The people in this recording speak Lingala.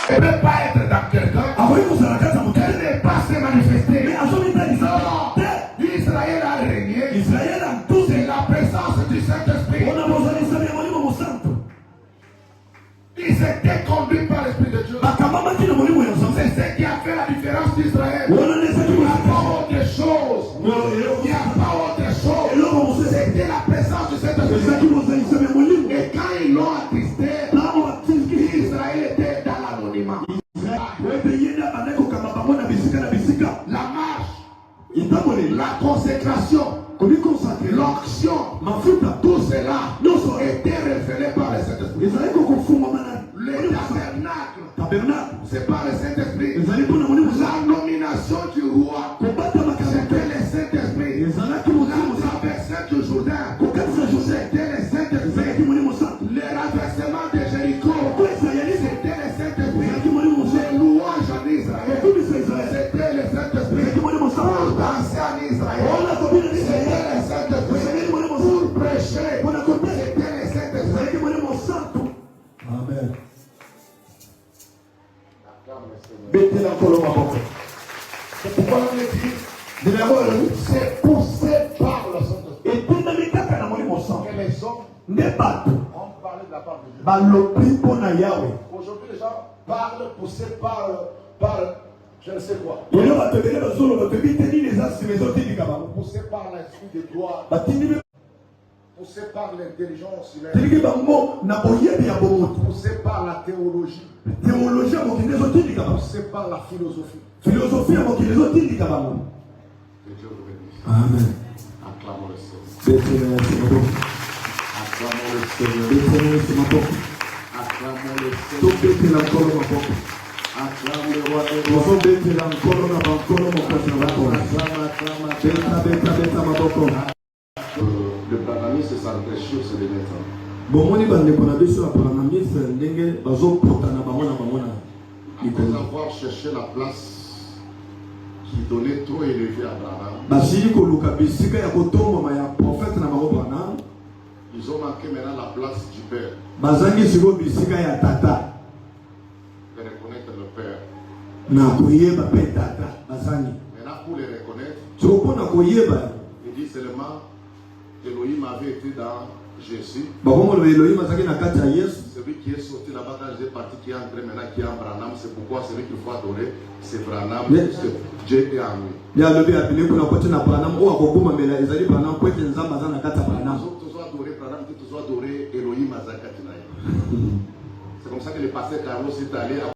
Elle ne peut pas être dans quelqu'un. Elle n'est pas se manifester. Non. Israël a régné. C'est la présence du Saint-Esprit. Ils étaient conduits par l'Esprit de Dieu. C'est ce qui a fait la différence d'Israël. Il n'y a pas autre chose. Il n'y a pas autre chose. C'était la présence du Saint-Esprit. Et quand ils l'ont attristé, Israël était dans l'anonymat. La marche, la consécration, l'onction, tout cela était révélé par le Saint-Esprit. Le tabernacle, c'est par le Saint-Esprit. La nomination du roi, c'était le Saint-Esprit. La traversée du Jourdain, c'était le Saint-Esprit. Le renversement de Jéricho, c'était le Saint-Esprit. Les louanges en Israël, c'était le Saint-Esprit. Pour danser en Israël, c'était le Saint-Esprit. Pour prêcher, c'était le Saint-Esprit. Amen. C'est pourquoi on dit, c'est poussé par le Saint-Esprit que les hommes ont parlé de la part de Dieu. Aujourd'hui, les gens parlent poussés par je ne sais quoi. Poussés par l'esprit de gloire. Poussés par l'intelligence humaine. Poussés par la théologie. Poussés par la philosophie. Que Dieu vous bénisse. Amen. Acclamons le Seigneur. Acclamons le Seigneur. Acclamons le Seigneur. Acclame le roi des rois. Le Branhamisme, c'est centré sur ce développement. Après avoir cherché la place qui donnait trop élevée à Branham, ils ont manqué maintenant la place du Père. De reconnaître le Père. Maintenant, pour les reconnaître, il dit seulement Elohim avait été dans Jésus. Celui qui est sorti là-bas quand j'ai parti, qui est entré maintenant, qui est en Branham, c'est pourquoi celui qu'il faut adorer, c'est Branham. Dieu est en lui. Nous autres adorer Branham, nous autres adorer Elohim Azakatinaï. C'est comme ça que le pasteur Carlos est allé à